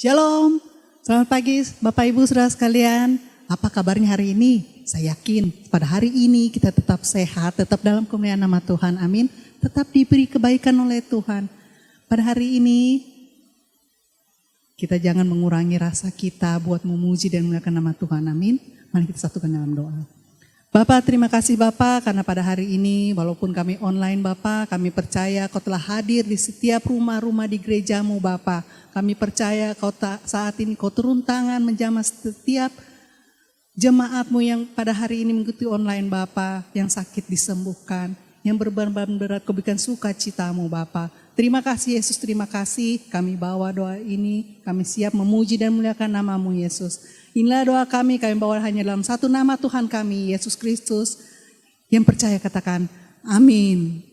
Shalom, selamat pagi Bapak Ibu Saudara sekalian. Apa kabarnya hari ini? Saya yakin pada hari ini kita tetap sehat, tetap dalam kemuliaan nama Tuhan, amin. Tetap diberi kebaikan oleh Tuhan. Pada hari ini kita jangan mengurangi rasa kita buat memuji dan memuliakan nama Tuhan, amin. Mari kita satukan dalam doa. Bapak, terima kasih Bapak karena pada hari ini walaupun kami online Bapak, kami percaya Kau telah hadir di setiap rumah-rumah di gerejamu Bapak. Kami percaya saat ini Kau turun tangan menjamah setiap jemaatmu yang pada hari ini mengikuti online Bapak, yang sakit disembuhkan, yang berbeban berat Kau berikan sukacitamu Bapak. Terima kasih Yesus, terima kasih. Kami bawa doa ini, kami siap memuji dan memuliakan nama-Mu Yesus. Inilah doa kami bawa hanya dalam satu nama Tuhan kami, Yesus Kristus. Yang percaya katakan, amin.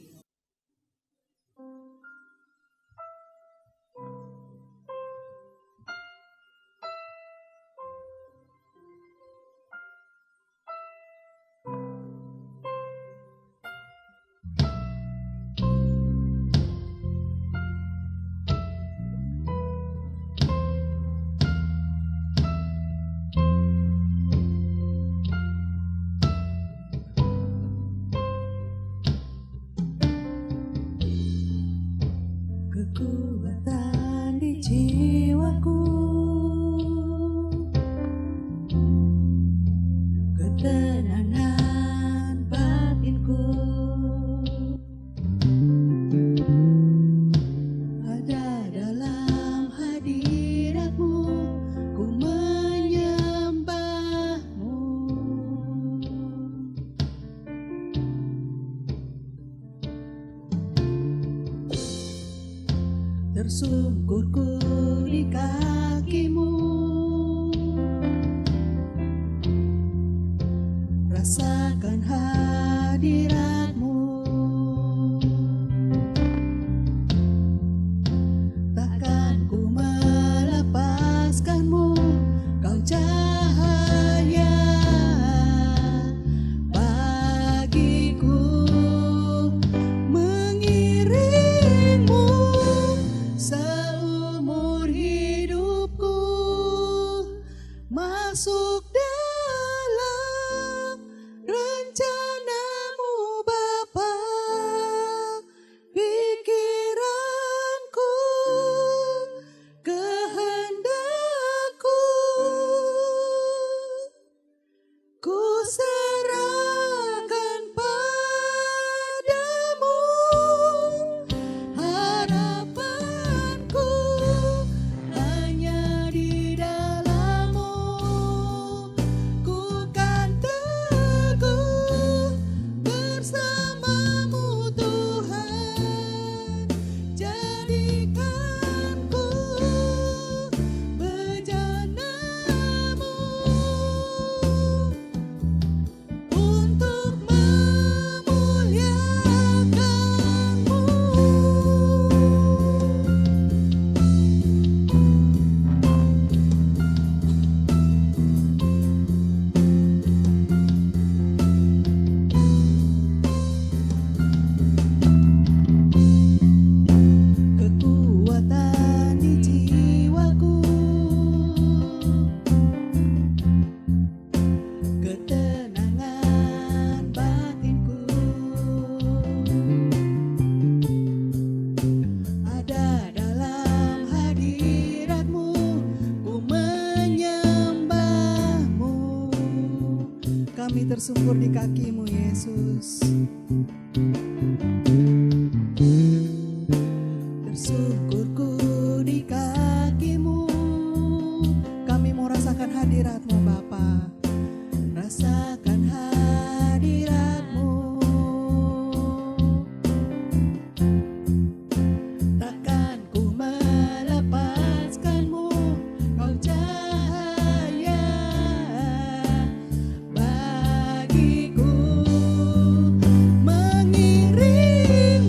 Kekuatan di jiwaku, ketenangan batinku, ada dalam hadirat-Mu, ku menyembah-Mu. Tersungkurku di kaki-Mu, rasakan hadirat-Mu, takkan ku melepaskan-Mu, Kau cahaya bagiku, mengiringmu seumur hidupku, masuk dalam rencana-Mu Bapa. Pikiranku, kehendakku, ku serahkan padamu. Harapanku hanya di dalam-Mu, ku kan teguh bersama-Mu Tuhan. Jadikanku bejana-Mu untuk memuliakan-Mu. Kekuatan di jiwaku, ketenangan batinku, ada dalam hadirat-Mu, ku menyembah-Mu. Kami tersungkur di kaki-Mu Yesus. Tersungkurku di kaki-Mu, kami mau rasakan hadirat-Mu Bapa. Rasakan hadirat-Mu, takkan ku melepaskan-Mu, Kau cahaya bagiku, mengiring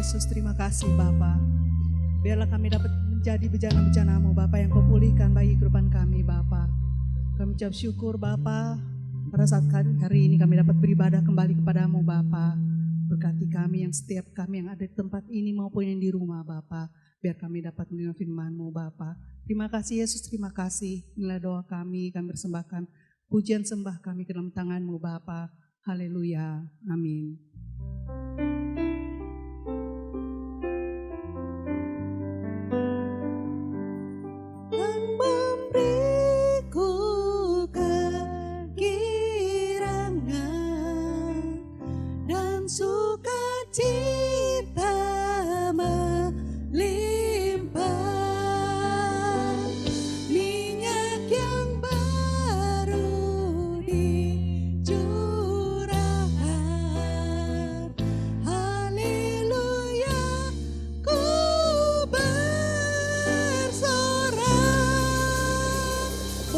Yesus, terima kasih Bapa. Biarlah kami dapat menjadi bejana-bejana-Mu Bapa yang Kau pulihkan bagi kehidupan kami Bapa. Kami ucap syukur Bapa, pada saat hari ini kami dapat beribadah kembali kepada-Mu Bapa. Berkati kami yang setiap kami yang ada di tempat ini maupun yang di rumah Bapa. Biar kami dapat mendengar firman-Mu Bapa. Terima kasih Yesus, terima kasih. Inilah doa kami persembahkan pujian sembah kami ke dalam tangan-Mu Bapa. Haleluya, amin.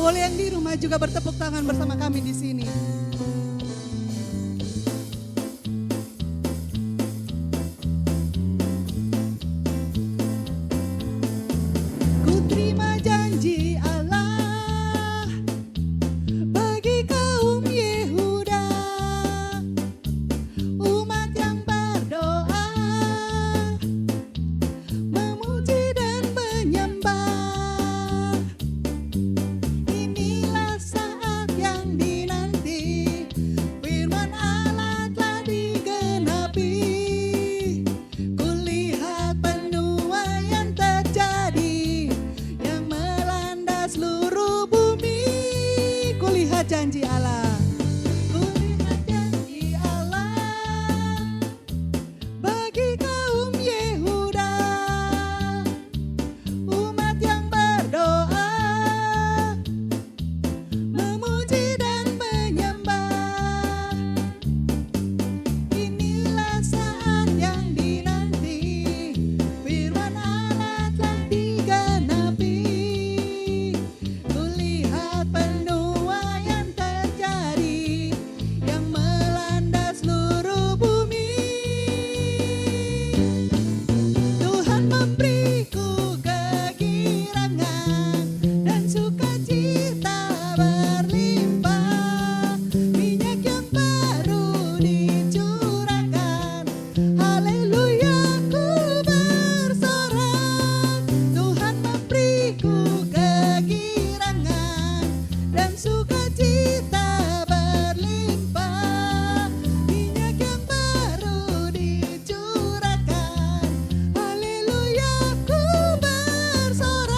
Boleh yang di rumah juga bertepuk tangan bersama kami di sini. Ku terima janji Allah bagi kaum Yehuda, umat yang berdoa, memuji dan menyembah. Janji Allah, ku lihat janji Allah bagi kaum Yehuda, umat yang berdoa, memuji dan menyembah. Inilah saat yang dinanti, firman Allah telah digenapi. Kulihat penuaian yang melanda seluruh bumi. Tuhan memberiku kegirangan dan sukacita berlimpah. Minyak yang baru dicurahkan, haleluya ku bersorak. Tuhan memberiku kegirangan dan sukacita berlimpah. Minyak yang baru dicurahkan, haleluya ku bersorak.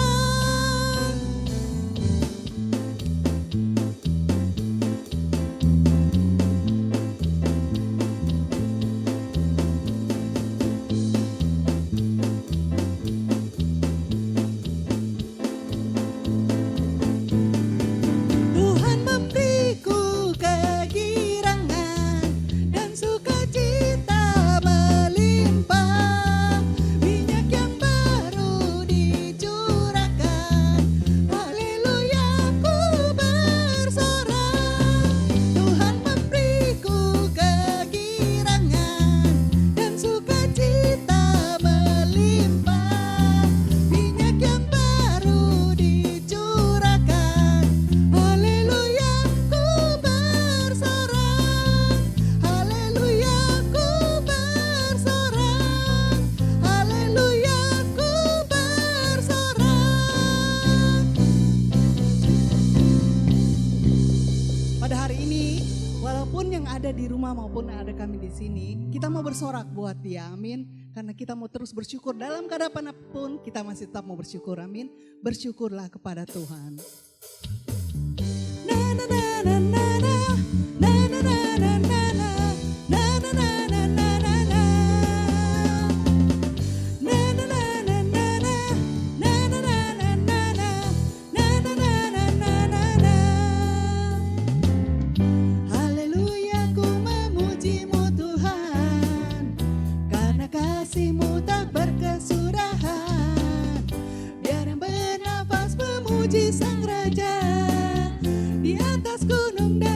Tuhan memberiku kegirangan dan sukacita melimpah. Minyak yang baru dicurahkan, haleluya ku bersorak. Tuhan memberiku kegirangan dan sukacita melimpah. Minyak yang baru dicurahkan, haleluya ku bersorak. Haleluya ku bersorak. Haleluya ku bersorak. Pada hari ini, walaupun yang ada di rumah maupun yang ada kami di sini, kita mau bersorak buat Dia, amin. Karena kita mau terus bersyukur dalam keadaan apapun, kita masih tetap mau bersyukur, amin. Bersyukurlah kepada Tuhan. Na na na na na na, na na na na na na, na na na na na na na. Na na na na na na, na na na na na na, na na na na na na na. Haleluya ku memuji-Mu Tuhan, karena kasih-Mu tak berkesudahan. Biar yang bernafas memuji Sang Raja di atas gunung dan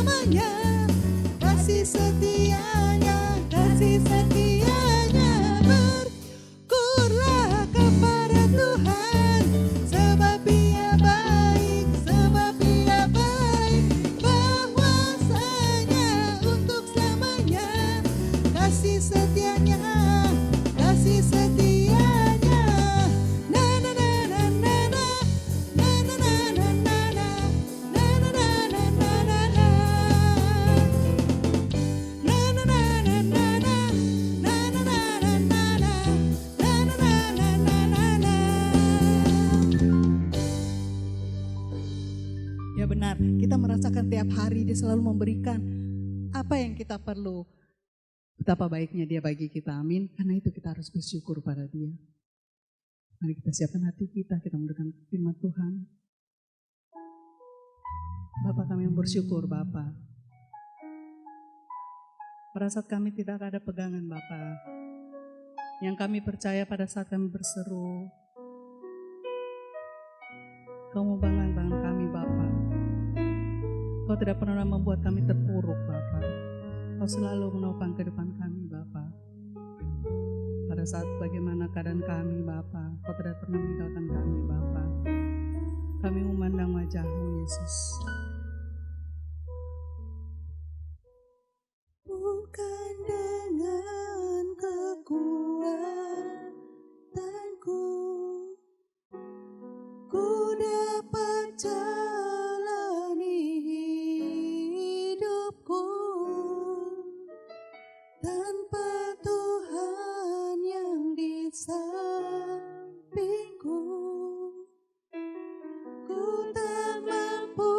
selamanya. Kasih setianya bersyukurlah kepada Tuhan, sebab Dia baik, bahwasanya untuk selamanya. Kasih setianya, kasih setianya. Na na na na na na, na na na na na na, na na na na na na na. Na na na na na na, na na na na na na, na na na na na na. Ya benar, kita merasakan tiap hari Dia selalu memberikan apa yang kita perlu. Betapa baiknya Dia bagi kita, amin. Karena itu kita harus bersyukur pada Dia. Mari kita siapkan hati kita mendengarkan firman Tuhan. Bapa, kami yang bersyukur Bapa. Pada saat kami tidak ada pegangan Bapa, yang kami percaya pada saat kami berseru, Kau membanggang kami Bapa. Kau tidak pernah membuat kami terpuruk Bapa. Kau selalu menopang kehidupan kami Bapa. Pada saat bagaimana keadaan kami Bapa, Kau tidak pernah meninggalkan kami Bapa. Kami memandang wajah-Mu Yesus. Bukan dengan kekuatanku ku dapat jalani hidupku, tanpa Tuhan yang di sampingku, ku tak mampu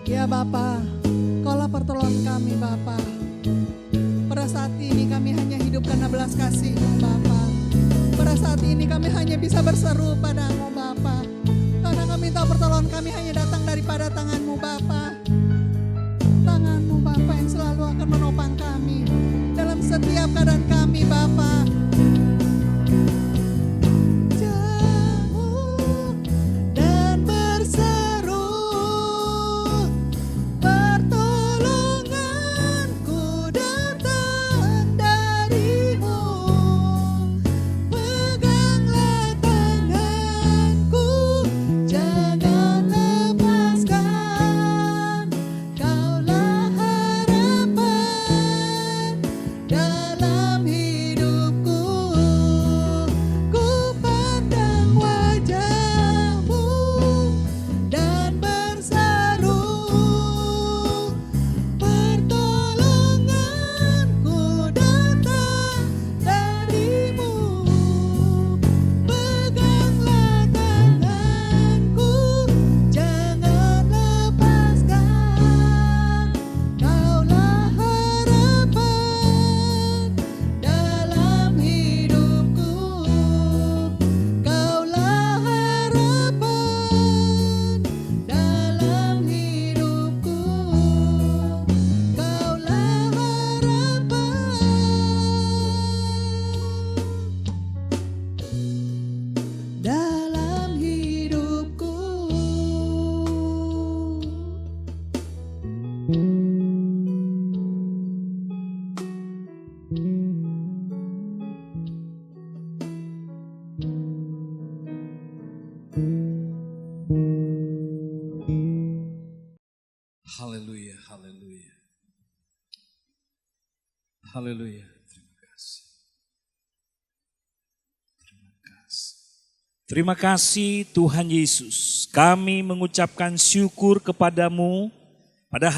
Ya Bapa, Kaulah pertolongan kami Bapa. Pada saat ini kami hanya hidup karena belas kasih-Mu Bapa. Pada saat ini kami hanya bisa berseru padamu Bapa. Karena kami tahu pertolongan kami hanya datang daripada tangan-Mu Bapa. Tangan-Mu Bapa yang selalu akan menopang kami dalam setiap keadaan kami Bapa. Haleluya, haleluya. Haleluya. Terima kasih. Terima kasih. Terima kasih Tuhan Yesus. Kami mengucapkan syukur kepadamu. Pada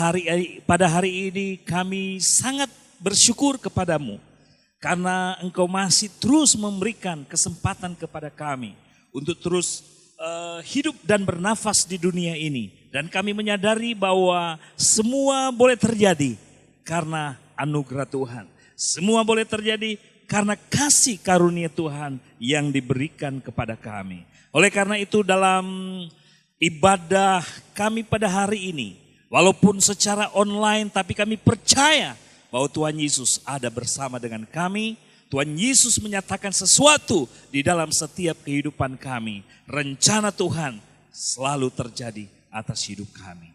hari ini kami sangat bersyukur kepadamu. Karena Engkau masih terus memberikan kesempatan kepada kami. Untuk terus hidup dan bernafas di dunia ini. Dan kami menyadari bahwa semua boleh terjadi karena anugerah Tuhan. Semua boleh terjadi karena kasih karunia Tuhan yang diberikan kepada kami. Oleh karena itu dalam ibadah kami pada hari ini, walaupun secara online tapi kami percaya bahwa Tuhan Yesus ada bersama dengan kami. Tuhan Yesus menyatakan sesuatu di dalam setiap kehidupan kami. Rencana Tuhan selalu terjadi atas hidup kami.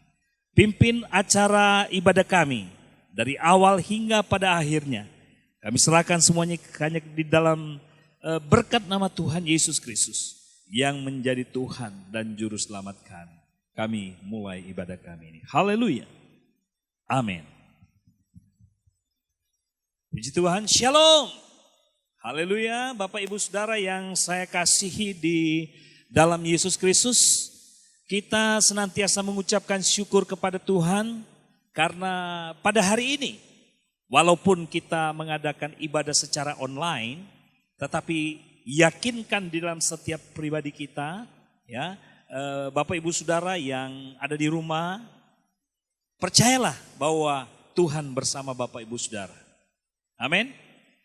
Pimpin acara ibadah kami dari awal hingga pada akhirnya. Kami serahkan semuanya hanya di dalam berkat nama Tuhan Yesus Kristus yang menjadi Tuhan dan Juru Selamat kami. Kami mulai ibadah kami ini. Haleluya. Amin. Puji Tuhan. Shalom. Haleluya. Bapak Ibu Saudara yang saya kasihi di dalam Yesus Kristus. Kita senantiasa mengucapkan syukur kepada Tuhan karena pada hari ini walaupun kita mengadakan ibadah secara online, tetapi yakinkan di dalam setiap pribadi kita, ya Bapak Ibu Saudara yang ada di rumah, percayalah bahwa Tuhan bersama Bapak Ibu Saudara. Amin.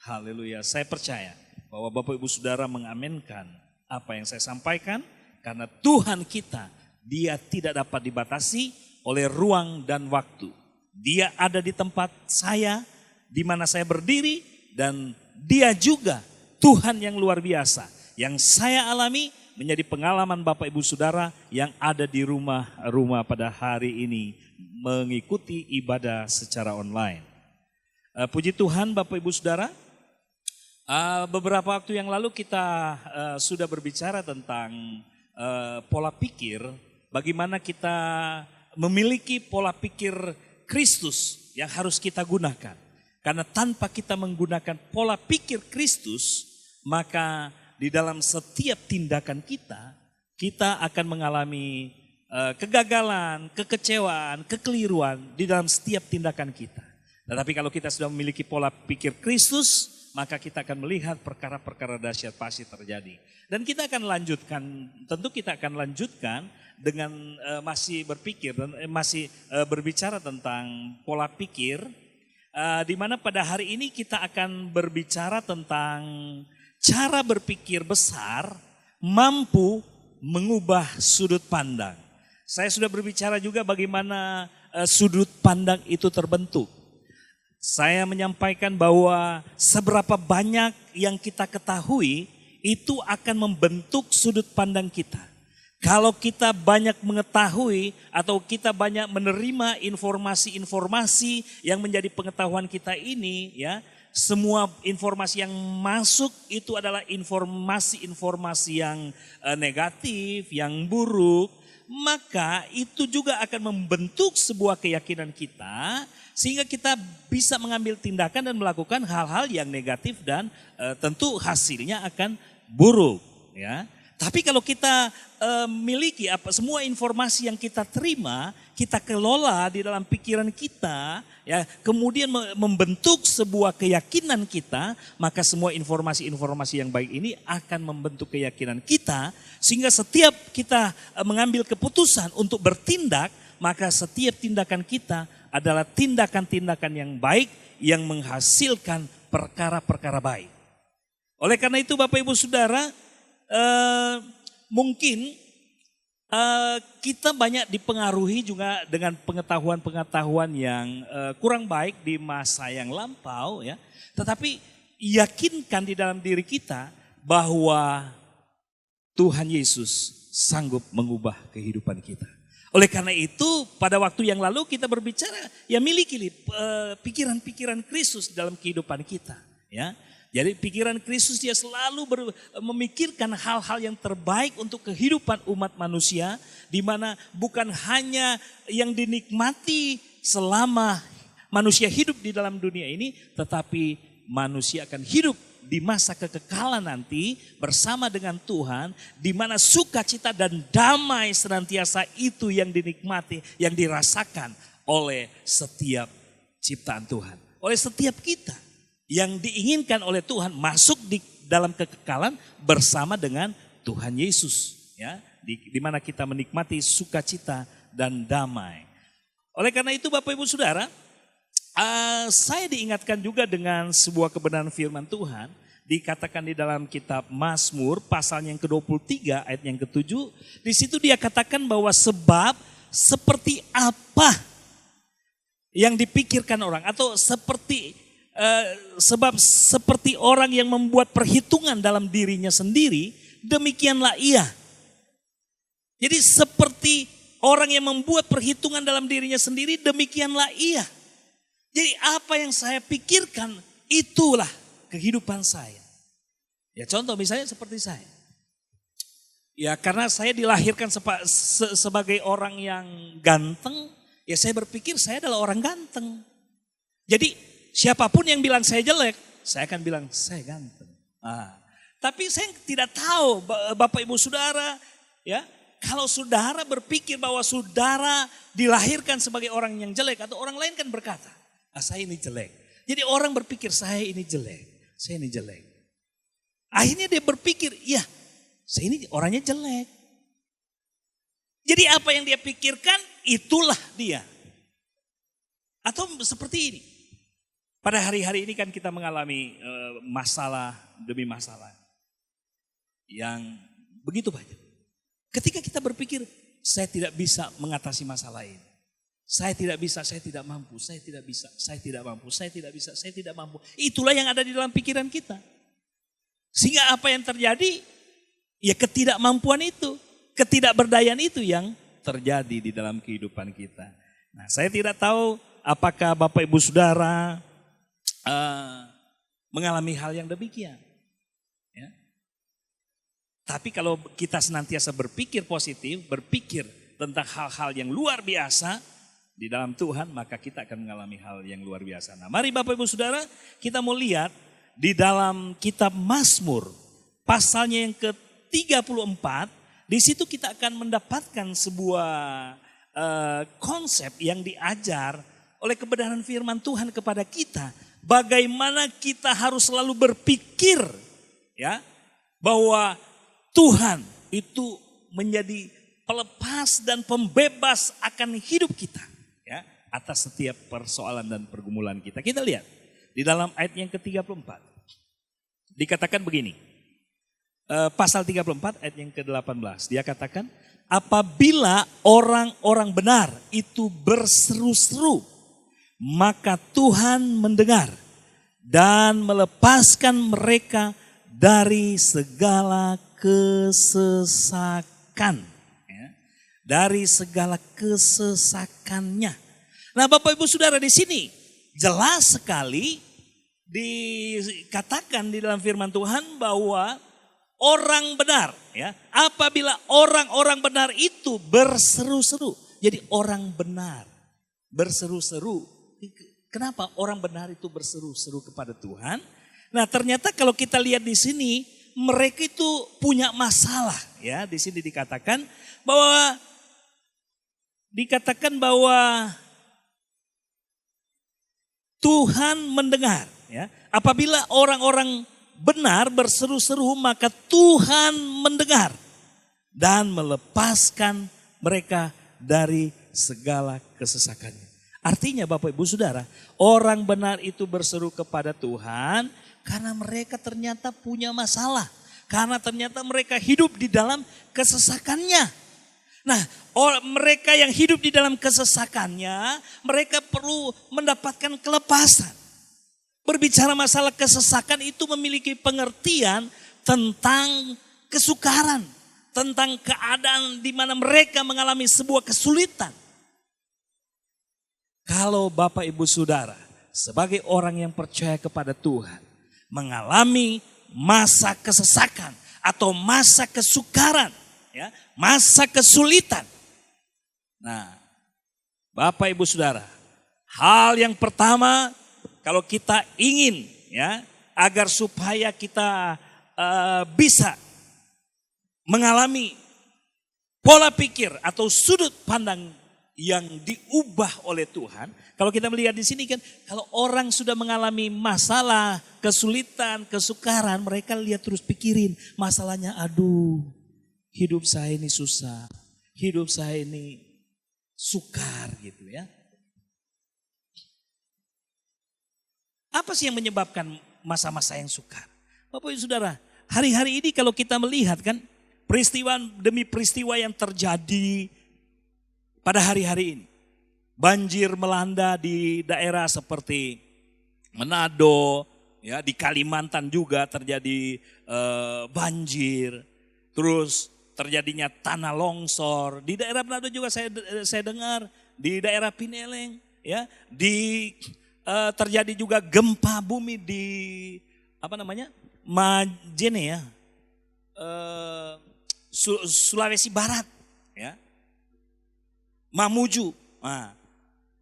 Haleluya. Saya percaya bahwa Bapak Ibu Saudara mengaminkan apa yang saya sampaikan karena Tuhan kita, Dia tidak dapat dibatasi oleh ruang dan waktu. Dia ada di tempat saya, di mana saya berdiri, dan Dia juga Tuhan yang luar biasa. Yang saya alami menjadi pengalaman Bapak Ibu Saudara yang ada di rumah-rumah pada hari ini mengikuti ibadah secara online. Puji Tuhan Bapak Ibu Saudara, beberapa waktu yang lalu kita sudah berbicara tentang pola pikir. Bagaimana kita memiliki pola pikir Kristus yang harus kita gunakan. Karena tanpa kita menggunakan pola pikir Kristus, maka di dalam setiap tindakan kita akan mengalami kegagalan, kekecewaan, kekeliruan di dalam setiap tindakan kita. Tetapi kalau kita sudah memiliki pola pikir Kristus, maka kita akan melihat perkara-perkara dahsyat pasti terjadi. Dan kita akan lanjutkan, tentu kita akan lanjutkan dengan masih berpikir dan masih berbicara tentang pola pikir, di mana pada hari ini kita akan berbicara tentang cara berpikir besar mampu mengubah sudut pandang. Saya sudah berbicara juga bagaimana sudut pandang itu terbentuk. Saya menyampaikan bahwa seberapa banyak yang kita ketahui itu akan membentuk sudut pandang kita. Kalau kita banyak mengetahui atau kita banyak menerima informasi-informasi yang menjadi pengetahuan kita ini, ya, semua informasi yang masuk itu adalah informasi-informasi yang negatif, yang buruk, maka itu juga akan membentuk sebuah keyakinan kita sehingga kita bisa mengambil tindakan dan melakukan hal-hal yang negatif dan tentu hasilnya akan buruk, ya. Tapi kalau kita miliki semua informasi yang kita terima, kita kelola di dalam pikiran kita, ya, kemudian membentuk sebuah keyakinan kita, maka semua informasi-informasi yang baik ini akan membentuk keyakinan kita, sehingga setiap kita mengambil keputusan untuk bertindak, maka setiap tindakan kita adalah tindakan-tindakan yang baik yang menghasilkan perkara-perkara baik. Oleh karena itu Bapak Ibu Saudara, mungkin kita banyak dipengaruhi juga dengan pengetahuan-pengetahuan yang kurang baik di masa yang lampau, ya. Tetapi yakinkan di dalam diri kita bahwa Tuhan Yesus sanggup mengubah kehidupan kita. Oleh karena itu pada waktu yang lalu kita berbicara, ya miliki pikiran-pikiran Kristus dalam kehidupan kita, ya. Jadi pikiran Kristus dia selalu memikirkan hal-hal yang terbaik untuk kehidupan umat manusia, di mana bukan hanya yang dinikmati selama manusia hidup di dalam dunia ini, tetapi manusia akan hidup di masa kekekalan nanti bersama dengan Tuhan, di mana sukacita dan damai senantiasa itu yang dinikmati, yang dirasakan oleh setiap ciptaan Tuhan, oleh setiap kita. Yang diinginkan oleh Tuhan masuk di dalam kekekalan bersama dengan Tuhan Yesus, ya, di mana kita menikmati sukacita dan damai. Oleh karena itu Bapak Ibu Saudara, saya diingatkan juga dengan sebuah kebenaran firman Tuhan, dikatakan di dalam kitab Mazmur pasal yang ke-23 ayat yang ke-7, di situ dia katakan bahwa sebab seperti apa yang dipikirkan orang, atau sebab seperti orang yang membuat perhitungan dalam dirinya sendiri, demikianlah ia. Jadi seperti orang yang membuat perhitungan dalam dirinya sendiri, demikianlah ia. Jadi apa yang saya pikirkan, itulah kehidupan saya. Ya contoh misalnya seperti saya. Ya karena saya dilahirkan sebagai orang yang ganteng, ya saya berpikir saya adalah orang ganteng. Jadi siapapun yang bilang saya jelek, saya akan bilang saya ganteng. Tapi saya tidak tahu Bapak Ibu Saudara, ya, kalau saudara berpikir bahwa saudara dilahirkan sebagai orang yang jelek, atau orang lain kan berkata, saya ini jelek. Jadi orang berpikir saya ini jelek, saya ini jelek. Akhirnya dia berpikir, ya saya ini orangnya jelek. Jadi apa yang dia pikirkan itulah dia. Atau seperti ini. Pada hari-hari ini kan kita mengalami masalah demi masalah yang begitu banyak. Ketika kita berpikir, saya tidak bisa mengatasi masalah ini. Saya tidak bisa, saya tidak mampu, saya tidak bisa, saya tidak mampu, saya tidak bisa, saya tidak mampu. Itulah yang ada di dalam pikiran kita. Sehingga apa yang terjadi, ya ketidakmampuan itu, ketidakberdayaan itu yang terjadi di dalam kehidupan kita. Nah, saya tidak tahu apakah Bapak Ibu Saudara mengalami hal yang demikian, ya. Tapi kalau kita senantiasa berpikir positif, berpikir tentang hal-hal yang luar biasa di dalam Tuhan, maka kita akan mengalami hal yang luar biasa. Nah, mari Bapak Ibu Saudara, kita mau lihat di dalam kitab Mazmur pasalnya yang ke-34, di situ kita akan mendapatkan sebuah konsep yang diajar oleh kebenaran firman Tuhan kepada kita, bagaimana kita harus selalu berpikir ya bahwa Tuhan itu menjadi pelepas dan pembebas akan hidup kita ya atas setiap persoalan dan pergumulan kita. Kita lihat di dalam ayat yang ke-34. Dikatakan begini. Pasal 34 ayat yang ke-18. Dia katakan, apabila orang-orang benar itu berseru-seru, maka Tuhan mendengar dan melepaskan mereka dari segala kesesakan. Ya, dari segala kesesakannya. Nah, Bapak Ibu Saudara, di sini jelas sekali dikatakan di dalam firman Tuhan bahwa orang benar, ya, apabila orang-orang benar itu berseru-seru. Jadi orang benar berseru-seru. Kenapa orang benar itu berseru-seru kepada Tuhan? Nah, ternyata kalau kita lihat di sini, mereka itu punya masalah, ya. Di sini dikatakan bahwa Tuhan mendengar, ya. Apabila orang-orang benar berseru-seru, maka Tuhan mendengar dan melepaskan mereka dari segala kesesakannya. Artinya Bapak Ibu Saudara, orang benar itu berseru kepada Tuhan karena mereka ternyata punya masalah. Karena ternyata mereka hidup di dalam kesesakannya. Nah, mereka yang hidup di dalam kesesakannya, mereka perlu mendapatkan kelepasan. Berbicara masalah kesesakan itu memiliki pengertian tentang kesukaran, tentang keadaan di mana mereka mengalami sebuah kesulitan. Kalau Bapak Ibu Saudara sebagai orang yang percaya kepada Tuhan mengalami masa kesesakan atau masa kesukaran, ya, masa kesulitan. Nah, Bapak Ibu Saudara, hal yang pertama kalau kita ingin ya agar supaya kita bisa mengalami pola pikir atau sudut pandang yang diubah oleh Tuhan. Kalau kita melihat di sini kan, kalau orang sudah mengalami masalah, kesulitan, kesukaran, mereka lihat terus pikirin masalahnya, aduh hidup saya ini susah, hidup saya ini sukar gitu ya. Apa sih yang menyebabkan masa-masa yang sukar? Bapak Ibu Saudara, hari-hari ini kalau kita melihat kan peristiwa demi peristiwa yang terjadi pada hari-hari ini. Banjir melanda di daerah seperti Manado, ya, di Kalimantan juga terjadi banjir. Terus terjadinya tanah longsor. Di daerah Manado juga saya dengar, di daerah Pineleng, ya, terjadi juga gempa bumi di Majene ya, Sulawesi Barat, ya, Mamuju. Nah,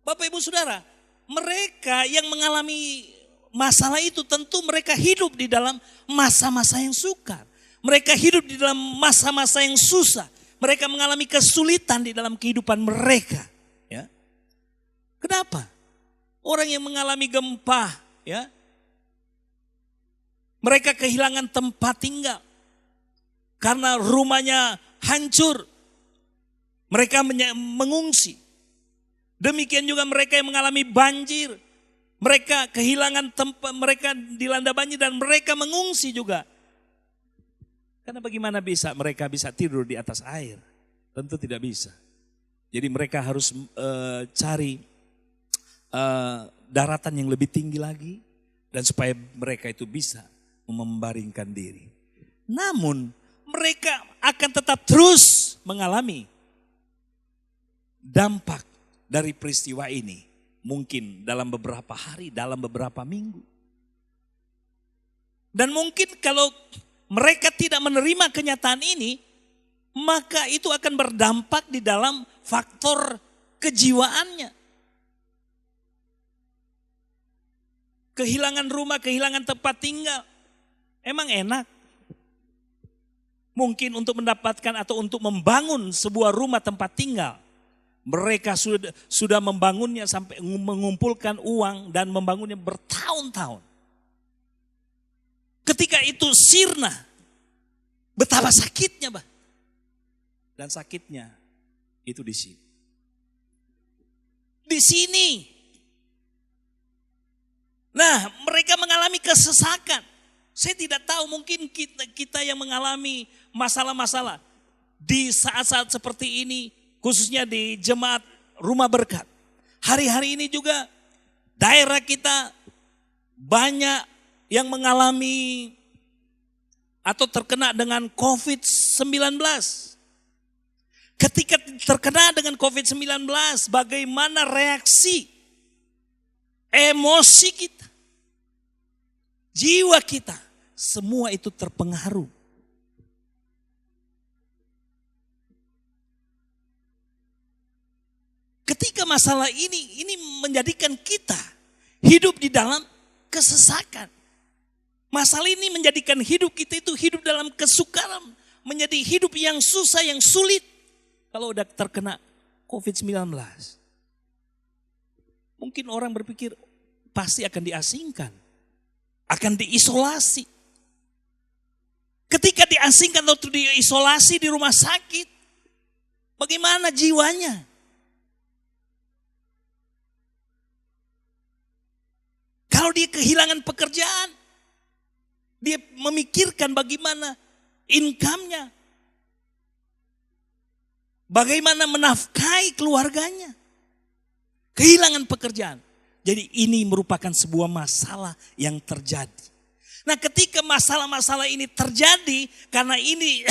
Bapak Ibu Saudara, mereka yang mengalami masalah itu tentu mereka hidup di dalam masa-masa yang sukar. Mereka hidup di dalam masa-masa yang susah. Mereka mengalami kesulitan di dalam kehidupan mereka. Ya. Kenapa? Orang yang mengalami gempa, ya, mereka kehilangan tempat tinggal karena rumahnya hancur. Mereka mengungsi. Demikian juga mereka yang mengalami banjir, mereka kehilangan tempat, mereka dilanda banjir dan mereka mengungsi juga. Karena bagaimana bisa mereka bisa tidur di atas air? Tentu tidak bisa. Jadi mereka harus cari daratan yang lebih tinggi lagi dan supaya mereka itu bisa membaringkan diri. Namun mereka akan tetap terus mengalami dampak dari peristiwa ini. Mungkin dalam beberapa hari, dalam beberapa minggu. Dan mungkin kalau mereka tidak menerima kenyataan ini, maka itu akan berdampak di dalam faktor kejiwaannya. Kehilangan rumah, kehilangan tempat tinggal. Emang enak? Mungkin untuk mendapatkan atau untuk membangun sebuah rumah tempat tinggal. Mereka sudah membangunnya sampai mengumpulkan uang dan membangunnya bertahun-tahun. Ketika itu sirna, betapa sakitnya, Bah. Dan sakitnya itu di sini. Di sini. Nah, mereka mengalami kesesakan. Saya tidak tahu, mungkin kita yang mengalami masalah-masalah di saat-saat seperti ini, khususnya di jemaat Rumah Berkat. Hari-hari ini juga daerah kita banyak yang mengalami atau terkena dengan COVID-19. Ketika terkena dengan COVID-19, bagaimana reaksi, emosi kita, jiwa kita, semua itu terpengaruh. Ketika masalah ini menjadikan kita hidup di dalam kesesakan. Masalah ini menjadikan hidup kita itu hidup dalam kesukaran, menjadi hidup yang susah, yang sulit kalau udah terkena COVID-19. Mungkin orang berpikir pasti akan diasingkan, akan diisolasi. Ketika diasingkan atau diisolasi di rumah sakit, bagaimana jiwanya? Kalau dia kehilangan pekerjaan, dia memikirkan bagaimana income-nya. Bagaimana menafkahi keluarganya. Kehilangan pekerjaan. Jadi ini merupakan sebuah masalah yang terjadi. Nah, ketika masalah-masalah ini terjadi, karena ini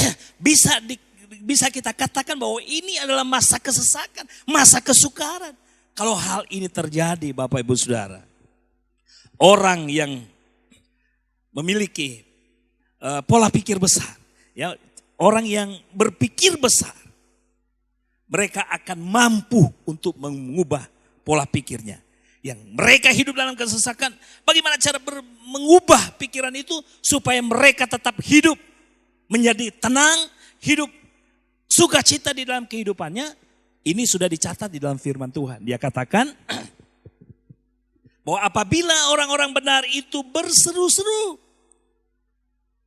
bisa kita katakan bahwa ini adalah masa kesesakan, masa kesukaran. Kalau hal ini terjadi, Bapak Ibu Saudara, orang yang memiliki pola pikir besar, ya, orang yang berpikir besar, mereka akan mampu untuk mengubah pola pikirnya. Yang mereka hidup dalam kesesakan, bagaimana cara mengubah pikiran itu supaya mereka tetap hidup menjadi tenang, hidup sukacita di dalam kehidupannya. Ini sudah dicatat di dalam firman Tuhan. Dia katakan bahwa apabila orang-orang benar itu berseru-seru.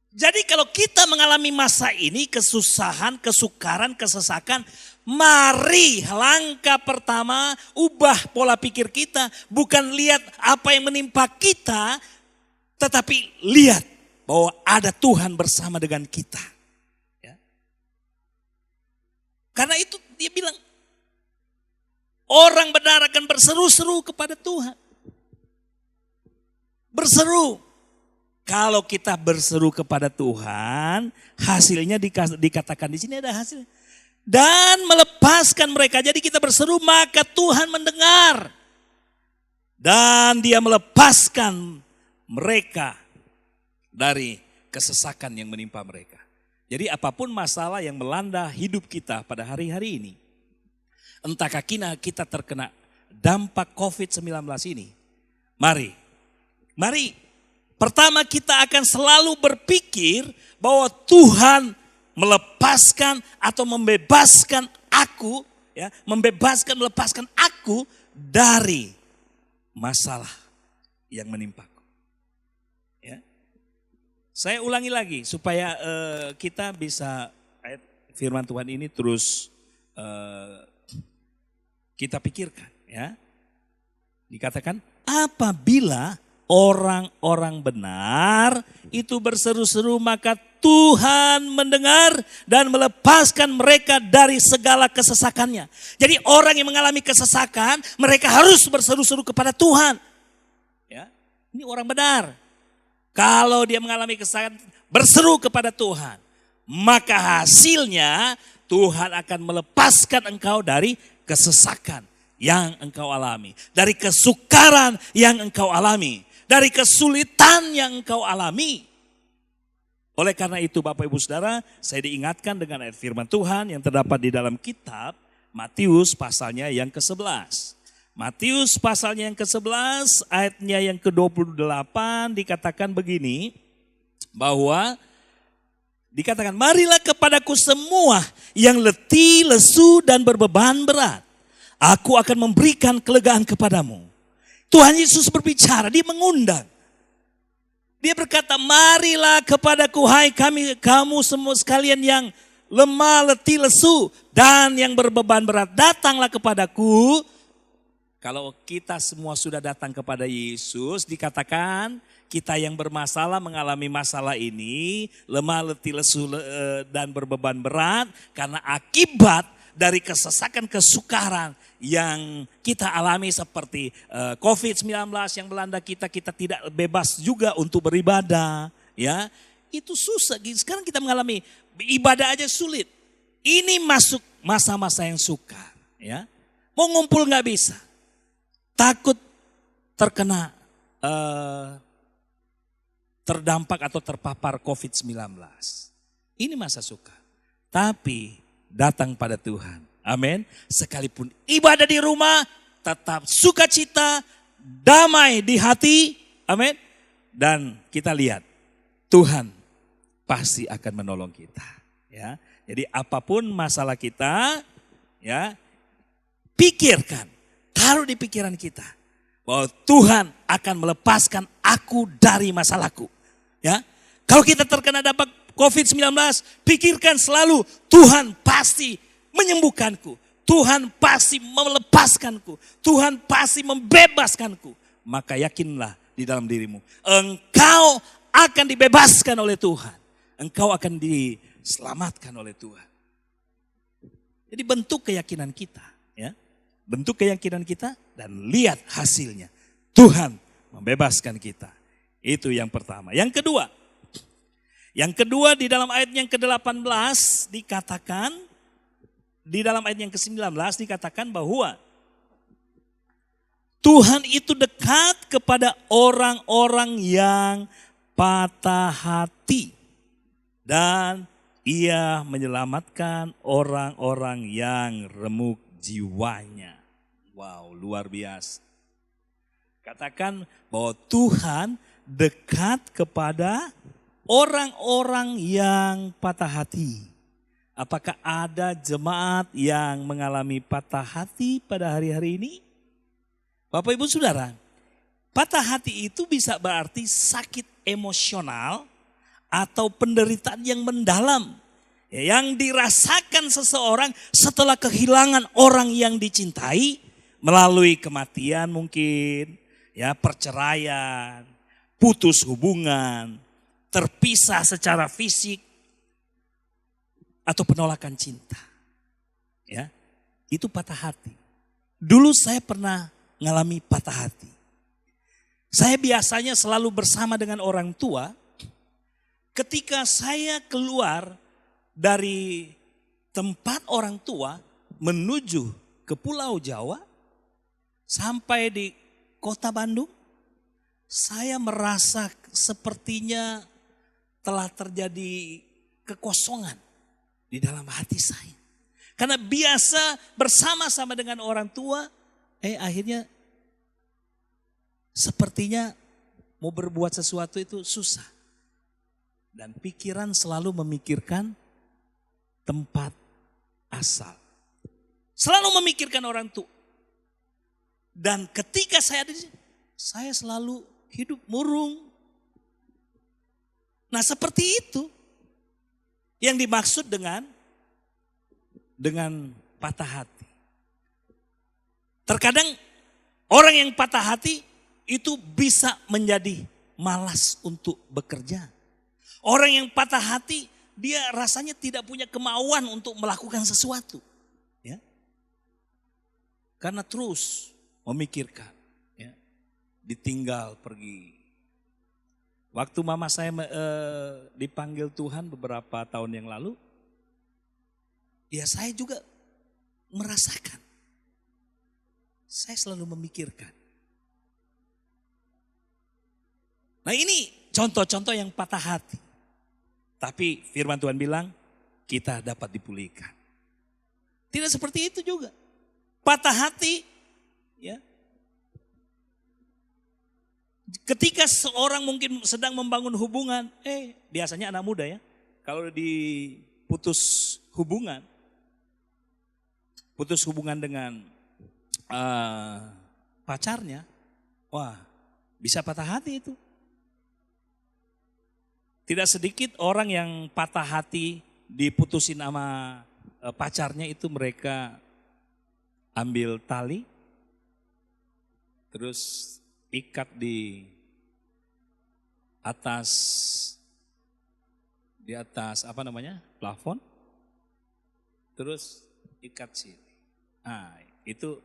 Jadi kalau kita mengalami masa ini, kesusahan, kesukaran, kesesakan, mari langkah pertama ubah pola pikir kita. Bukan lihat apa yang menimpa kita, tetapi lihat bahwa ada Tuhan bersama dengan kita. Ya. Karena itu dia bilang, orang benar akan berseru-seru kepada Tuhan. Berseru. Kalau kita berseru kepada Tuhan, hasilnya dikatakan di sini ada hasil. Dan melepaskan mereka. Jadi kita berseru, maka Tuhan mendengar. Dan dia melepaskan mereka dari kesesakan yang menimpa mereka. Jadi apapun masalah yang melanda hidup kita pada hari-hari ini, entahkah kita terkena dampak COVID-19 ini, mari pertama kita akan selalu berpikir bahwa Tuhan melepaskan atau membebaskan aku, ya, melepaskan aku dari masalah yang menimpaku. Ya. Saya ulangi lagi supaya kita bisa ayat firman Tuhan ini terus kita pikirkan, ya. Dikatakan apabila orang-orang benar itu berseru-seru, maka Tuhan mendengar dan melepaskan mereka dari segala kesesakannya. Jadi orang yang mengalami kesesakan, mereka harus berseru-seru kepada Tuhan. Ya, ini orang benar. Kalau dia mengalami kesesakan, berseru kepada Tuhan, maka hasilnya Tuhan akan melepaskan engkau dari kesesakan yang engkau alami, dari kesukaran yang engkau alami, dari kesulitan yang engkau alami. Oleh karena itu Bapak Ibu Saudara, saya diingatkan dengan ayat firman Tuhan yang terdapat di dalam kitab Matius pasalnya yang ke-11. Matius pasalnya yang ke-11 ayatnya yang ke-28 dikatakan begini, bahwa dikatakan marilah kepadaku semua yang letih, lesu dan berbeban berat, aku akan memberikan kelegaan kepadamu. Tuhan Yesus berbicara, dia mengundang. Dia berkata, marilah kepadaku hai kamu semua sekalian yang lemah, letih, lesu, dan yang berbeban berat. Datanglah kepadaku. Kalau kita semua sudah datang kepada Yesus, dikatakan kita yang bermasalah mengalami masalah ini, lemah, letih, lesu, dan berbeban berat, karena akibat dari kesesakan kesukaran yang kita alami seperti COVID-19 yang melanda kita tidak bebas juga untuk beribadah, ya. Itu susah. Sekarang kita mengalami ibadah aja sulit. Ini masuk masa-masa yang sukar, ya. Mau ngumpul nggak bisa. Takut terkena terdampak atau terpapar COVID-19. Ini masa sukar. Tapi datang pada Tuhan. Amin. Sekalipun ibadah di rumah, tetap sukacita, damai di hati. Amin. Dan kita lihat, Tuhan pasti akan menolong kita. Ya. Jadi apapun masalah kita, ya, pikirkan, taruh di pikiran kita bahwa Tuhan akan melepaskan aku dari masalahku. Ya. Kalau kita terkena dampak COVID-19, pikirkan selalu Tuhan pasti menyembuhkanku. Tuhan pasti melepaskanku. Tuhan pasti membebaskanku. Maka yakinlah di dalam dirimu. Engkau akan dibebaskan oleh Tuhan. Engkau akan diselamatkan oleh Tuhan. Jadi bentuk keyakinan kita. Ya. Bentuk keyakinan kita dan lihat hasilnya. Tuhan membebaskan kita. Itu yang pertama. Yang kedua di dalam ayat yang ke-18 dikatakan, di dalam ayat yang ke-19 dikatakan bahwa Tuhan itu dekat kepada orang-orang yang patah hati dan Ia menyelamatkan orang-orang yang remuk jiwanya. Wow, luar biasa. Katakan bahwa Tuhan dekat kepada orang-orang yang patah hati. Apakah ada jemaat yang mengalami patah hati pada hari-hari ini? Bapak Ibu Saudara, patah hati itu bisa berarti sakit emosional atau penderitaan yang mendalam. Yang dirasakan seseorang setelah kehilangan orang yang dicintai melalui kematian mungkin, ya, perceraian, putus hubungan, terpisah secara fisik, atau penolakan cinta. Ya, itu patah hati. Dulu saya pernah mengalami patah hati. Saya biasanya selalu bersama dengan orang tua. Ketika saya keluar dari tempat orang tua menuju ke Pulau Jawa, sampai di kota Bandung, saya merasa sepertinya telah terjadi kekosongan di dalam hati saya. Karena biasa bersama-sama dengan orang tua, akhirnya sepertinya mau berbuat sesuatu itu susah. Dan pikiran selalu memikirkan tempat asal. Selalu memikirkan orang tua. Dan ketika saya ada di sini, saya selalu hidup murung. Nah, seperti itu yang dimaksud dengan patah hati. Terkadang orang yang patah hati itu bisa menjadi malas untuk bekerja. Orang yang patah hati, dia rasanya tidak punya kemauan untuk melakukan sesuatu. Ya. Karena terus memikirkan, ya, ditinggal pergi. Waktu mama saya dipanggil Tuhan beberapa tahun yang lalu, ya saya juga merasakan. Saya selalu memikirkan. Nah, ini contoh-contoh yang patah hati. Tapi firman Tuhan bilang kita dapat dipulihkan. Tidak seperti itu juga. Patah hati, ya. Ketika seorang mungkin sedang membangun hubungan, biasanya anak muda ya, kalau diputus hubungan dengan pacarnya, wah bisa patah hati itu. Tidak sedikit orang yang patah hati diputusin sama pacarnya itu mereka ambil tali, terus ikat di atas apa namanya, plafon, terus ikat sini. Nah, itu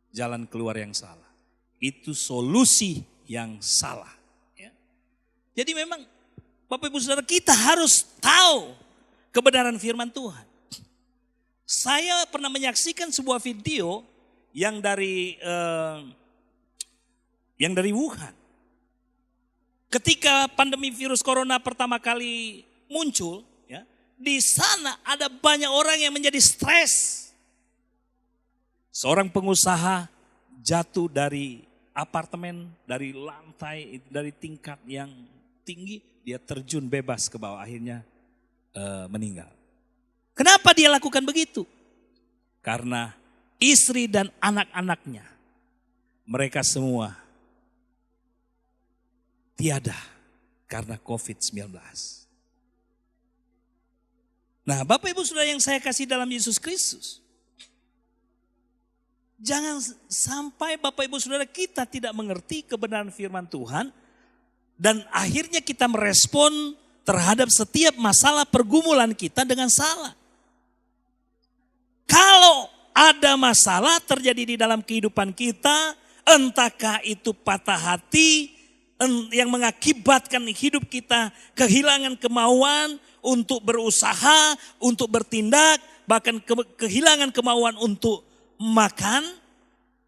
jalan keluar yang salah. Itu solusi yang salah. Ya. Jadi memang Bapak Ibu Saudara, kita harus tahu kebenaran firman Tuhan. Saya pernah menyaksikan sebuah video yang dari Wuhan. Ketika pandemi virus corona pertama kali muncul, ya, di sana ada banyak orang yang menjadi stres. Seorang pengusaha jatuh dari apartemen, dari lantai, dari tingkat yang tinggi, dia terjun bebas ke bawah, akhirnya meninggal. Kenapa dia lakukan begitu? Karena istri dan anak-anaknya, mereka semua tiada karena COVID-19. Nah, Bapak Ibu Saudara yang saya kasih dalam Yesus Kristus, jangan sampai Bapak Ibu Saudara kita tidak mengerti kebenaran firman Tuhan dan akhirnya kita merespon terhadap setiap masalah pergumulan kita dengan salah. Kalau ada masalah terjadi di dalam kehidupan kita, entahkah itu patah hati yang mengakibatkan hidup kita kehilangan kemauan untuk berusaha, untuk bertindak, bahkan kehilangan kemauan untuk makan,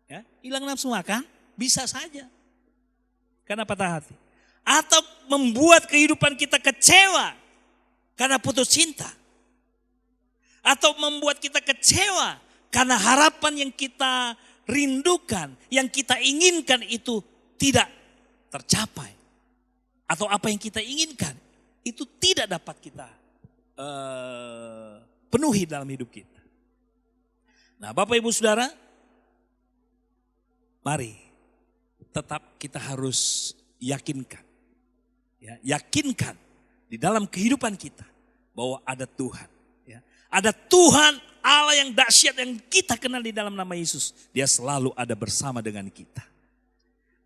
ya, hilang nafsu makan, bisa saja karena patah hati. Atau membuat kehidupan kita kecewa karena putus cinta. Atau membuat kita kecewa karena harapan yang kita rindukan, yang kita inginkan itu tidak tercapai. Atau apa yang kita inginkan itu tidak dapat kita penuhi dalam hidup kita. Nah, Bapak Ibu Saudara, mari tetap kita harus yakinkan. Ya, yakinkan di dalam kehidupan kita bahwa ada Tuhan. Ya. Ada Tuhan Allah yang dahsyat yang kita kenal di dalam nama Yesus. Dia selalu ada bersama dengan kita.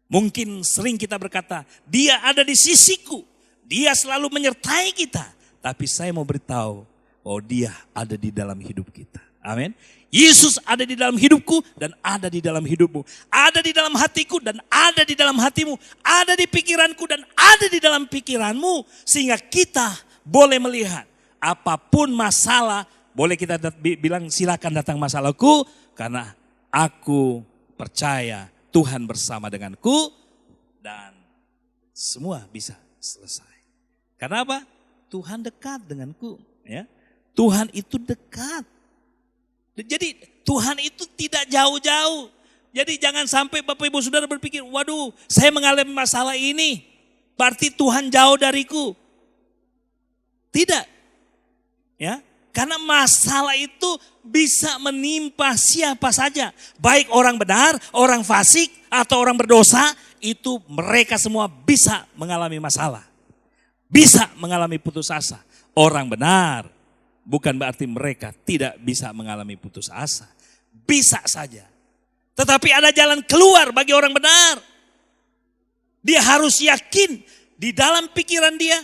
Mungkin sering kita berkata, dia ada di sisiku. Dia selalu menyertai kita. Tapi saya mau beritahu bahwa dia ada di dalam hidup kita. Amin. Yesus ada di dalam hidupku dan ada di dalam hidupmu. Ada di dalam hatiku dan ada di dalam hatimu. Ada di pikiranku dan ada di dalam pikiranmu. Sehingga kita boleh melihat apapun masalah. Boleh kita bilang silakan datang masalahku. Karena aku percaya Tuhan bersama denganku. Dan semua bisa selesai. Karena apa? Tuhan dekat denganku. Ya. Tuhan itu dekat. Jadi Tuhan itu tidak jauh-jauh. Jadi jangan sampai Bapak Ibu Saudara berpikir, waduh saya mengalami masalah ini, berarti Tuhan jauh dariku. Tidak. Ya, karena masalah itu bisa menimpa siapa saja. Baik orang benar, orang fasik, atau orang berdosa, itu mereka semua bisa mengalami masalah. Bisa mengalami putus asa. Orang benar, bukan berarti mereka tidak bisa mengalami putus asa. Bisa saja. Tetapi ada jalan keluar bagi orang benar. Dia harus yakin di dalam pikiran dia.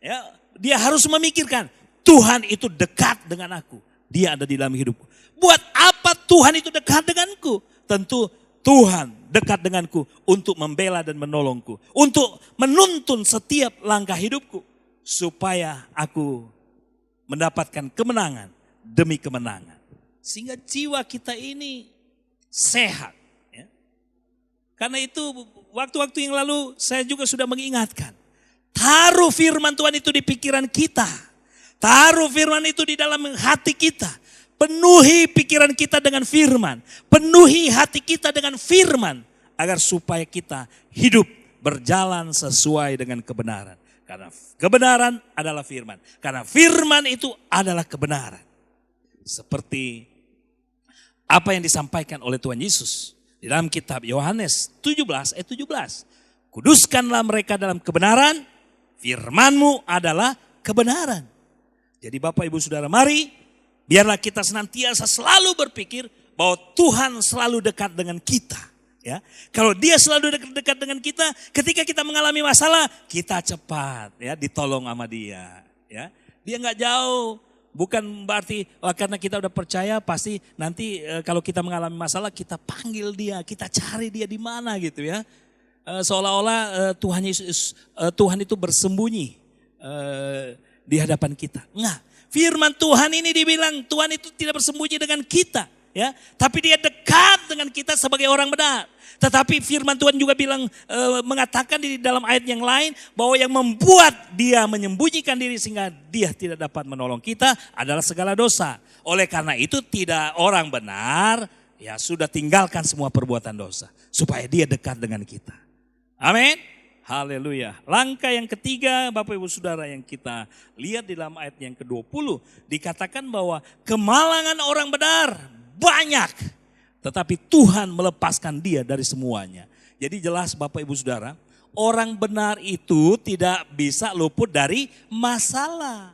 Ya, dia harus memikirkan Tuhan itu dekat dengan aku. Dia ada di dalam hidupku. Buat apa Tuhan itu dekat denganku? Tentu Tuhan dekat denganku untuk membela dan menolongku. Untuk menuntun setiap langkah hidupku. Supaya aku mendapatkan kemenangan demi kemenangan. Sehingga jiwa kita ini sehat. Ya. Karena itu waktu-waktu yang lalu saya juga sudah mengingatkan. Taruh firman Tuhan itu di pikiran kita. Taruh firman itu di dalam hati kita. Penuhi pikiran kita dengan firman. Penuhi hati kita dengan firman. Agar supaya kita hidup berjalan sesuai dengan kebenaran. Karena kebenaran adalah firman. Karena firman itu adalah kebenaran. Seperti apa yang disampaikan oleh Tuhan Yesus di dalam kitab Yohanes 17 ayat 17. Kuduskanlah mereka dalam kebenaran, firman-Mu adalah kebenaran. Jadi Bapak Ibu Saudara, mari biarlah kita senantiasa selalu berpikir bahwa Tuhan selalu dekat dengan kita. Ya, kalau Dia selalu dekat dengan kita, ketika kita mengalami masalah, kita cepat ya ditolong sama Dia. Ya, Dia nggak jauh. Bukan berarti karena kita udah percaya pasti nanti kalau kita mengalami masalah kita panggil Dia, kita cari Dia di mana gitu ya. Seolah-olah Tuhan itu bersembunyi di hadapan kita. Enggak. Firman Tuhan ini dibilang Tuhan itu tidak bersembunyi dengan kita, ya, tapi Dia dekat dengan kita sebagai orang benar. Tetapi firman Tuhan juga mengatakan di dalam ayat yang lain bahwa yang membuat Dia menyembunyikan diri sehingga Dia tidak dapat menolong kita adalah segala dosa. Oleh karena itu tidak orang benar ya sudah tinggalkan semua perbuatan dosa supaya Dia dekat dengan kita. Amin. Haleluya. Langkah yang ketiga Bapak Ibu Saudara yang kita lihat di dalam ayat yang ke-20. Dikatakan bahwa kemalangan orang benar banyak. Tetapi Tuhan melepaskan dia dari semuanya. Jadi jelas Bapak Ibu Saudara, orang benar itu tidak bisa luput dari masalah.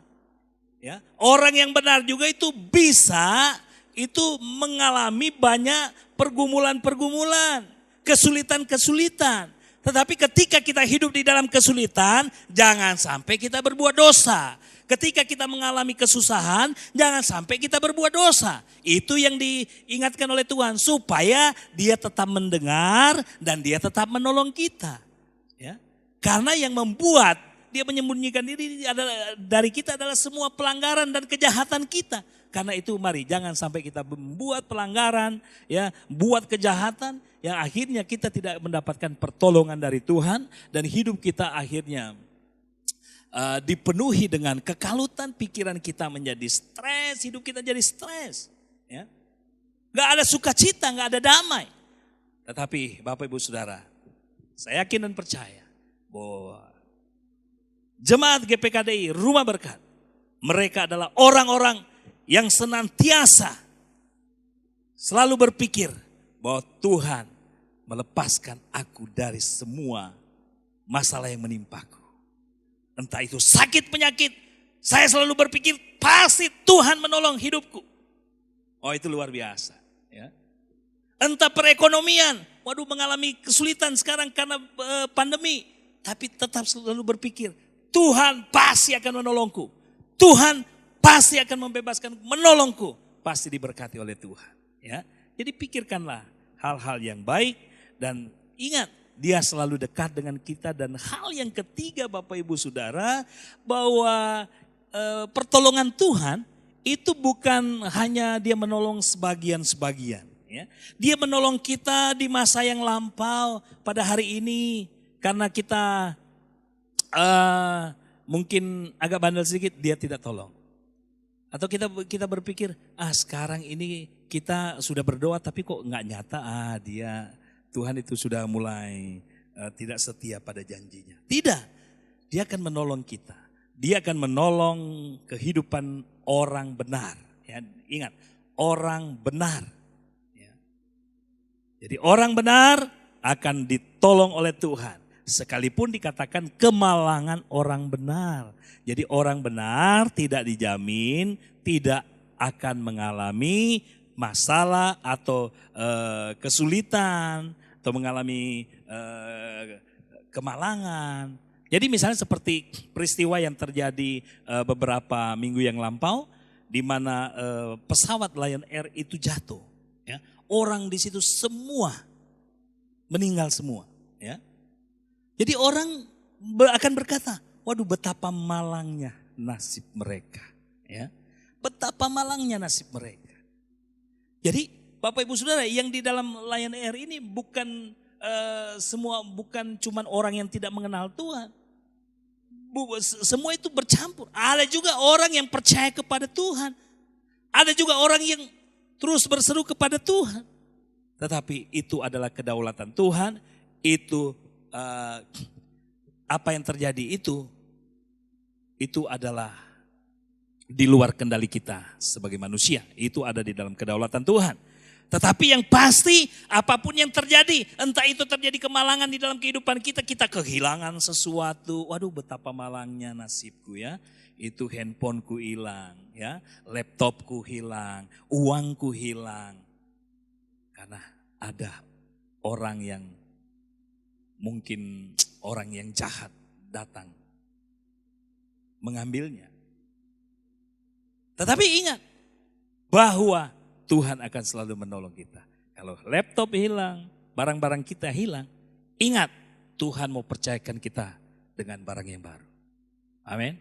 Ya, orang yang benar juga itu bisa mengalami banyak pergumulan-pergumulan, kesulitan-kesulitan. Tetapi ketika kita hidup di dalam kesulitan, jangan sampai kita berbuat dosa. Ketika kita mengalami kesusahan, jangan sampai kita berbuat dosa. Itu yang diingatkan oleh Tuhan supaya Dia tetap mendengar dan Dia tetap menolong kita. Ya. Karena yang membuat Dia menyembunyikan diri dari kita adalah semua pelanggaran dan kejahatan kita. Karena itu mari jangan sampai kita membuat pelanggaran, ya, buat kejahatan yang akhirnya kita tidak mendapatkan pertolongan dari Tuhan dan hidup kita akhirnya dipenuhi dengan kekalutan, pikiran kita menjadi stres, hidup kita jadi stres. Ya. Gak ada sukacita, gak ada damai. Tetapi Bapak Ibu Saudara, saya yakin dan percaya bahwa jemaat GPKDI Rumah Berkat, mereka adalah orang-orang yang senantiasa selalu berpikir bahwa Tuhan melepaskan aku dari semua masalah yang menimpaku. Entah itu sakit penyakit, saya selalu berpikir pasti Tuhan menolong hidupku. Oh itu luar biasa. Ya. Entah perekonomian, waduh mengalami kesulitan sekarang karena pandemi. Tapi tetap selalu berpikir Tuhan pasti akan menolongku. Tuhan pasti akan membebaskan, menolongku. Pasti diberkati oleh Tuhan. Ya. Jadi pikirkanlah hal-hal yang baik dan ingat Dia selalu dekat dengan kita. Dan hal yang ketiga Bapak Ibu Saudara, bahwa pertolongan Tuhan itu bukan hanya Dia menolong sebagian-sebagian. Ya. Dia menolong kita di masa yang lampau pada hari ini karena kita mungkin agak bandel sedikit, Dia tidak tolong. Atau kita berpikir, sekarang ini kita sudah berdoa tapi kok nggak nyata, Tuhan itu sudah mulai tidak setia pada janjinya. Tidak, Dia akan menolong kita. Dia akan menolong kehidupan orang benar. Ya, ingat, orang benar. Ya. Jadi orang benar akan ditolong oleh Tuhan. Sekalipun dikatakan kemalangan orang benar. Jadi orang benar tidak dijamin tidak akan mengalami masalah atau kesulitan atau mengalami kemalangan. Jadi misalnya seperti peristiwa yang terjadi beberapa minggu yang lampau di mana pesawat Lion Air itu jatuh. Ya. Orang di situ semua meninggal semua. Ya. Jadi orang akan berkata, waduh betapa malangnya nasib mereka. Ya. Betapa malangnya nasib mereka. Jadi Bapak Ibu Saudara yang di dalam Lion Air ini bukan bukan cuma orang yang tidak mengenal Tuhan. Semua itu bercampur. Ada juga orang yang percaya kepada Tuhan. Ada juga orang yang terus berseru kepada Tuhan. Tetapi itu adalah kedaulatan Tuhan. Itu apa yang terjadi itu adalah di luar kendali kita sebagai manusia. Itu ada di dalam kedaulatan Tuhan. Tetapi yang pasti apapun yang terjadi, entah itu terjadi kemalangan di dalam kehidupan kita, kita kehilangan sesuatu. Waduh, betapa malangnya nasibku ya. Itu handphoneku hilang ya, laptopku hilang, uangku hilang. Karena ada orang yang mungkin orang yang jahat datang mengambilnya. Tetapi ingat bahwa Tuhan akan selalu menolong kita. Kalau laptop hilang, barang-barang kita hilang, ingat Tuhan mau percayakan kita dengan barang yang baru. Amin.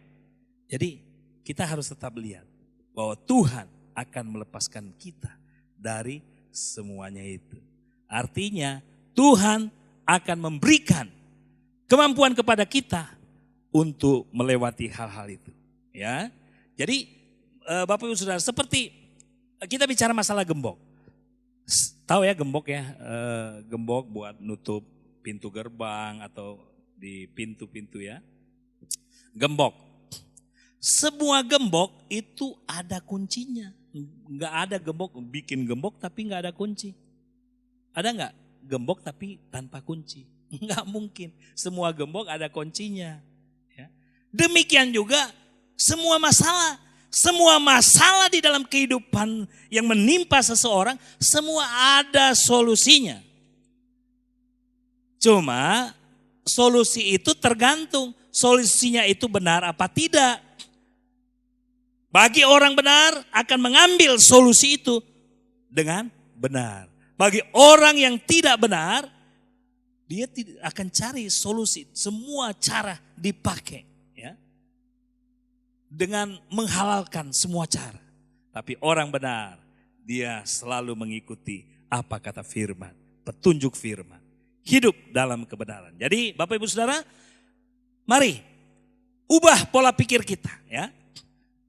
Jadi kita harus tetap lihat bahwa Tuhan akan melepaskan kita dari semuanya itu. Artinya Tuhan akan memberikan kemampuan kepada kita untuk melewati hal-hal itu. Ya, jadi Bapak Ibu Saudara, seperti kita bicara masalah gembok. Tahu ya gembok ya, gembok buat nutup pintu gerbang atau di pintu-pintu ya. Gembok. Semua gembok itu ada kuncinya. Enggak ada gembok, bikin gembok tapi enggak ada kunci. Ada enggak gembok tapi tanpa kunci? Enggak mungkin. Semua gembok ada kuncinya. Ya. Demikian juga semua masalah. Semua masalah di dalam kehidupan yang menimpa seseorang, semua ada solusinya. Cuma solusi itu tergantung, solusinya itu benar apa tidak. Bagi orang benar akan mengambil solusi itu dengan benar. Bagi orang yang tidak benar, dia tidak akan cari solusi, semua cara dipakai. Dengan menghalalkan semua cara. Tapi orang benar, dia selalu mengikuti apa kata firman, petunjuk firman. Hidup dalam kebenaran. Jadi Bapak Ibu Saudara, mari ubah pola pikir kita ya.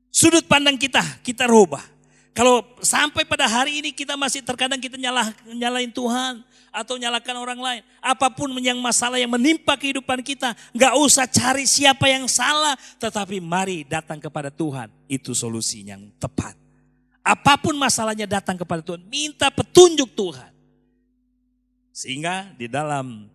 Sudut pandang kita rubah. Kalau sampai pada hari ini kita masih terkadang kita nyalain Tuhan atau nyalakan orang lain. Apapun yang masalah yang menimpa kehidupan kita, gak usah cari siapa yang salah. Tetapi mari datang kepada Tuhan, itu solusi yang tepat. Apapun masalahnya datang kepada Tuhan, minta petunjuk Tuhan. Sehingga di dalam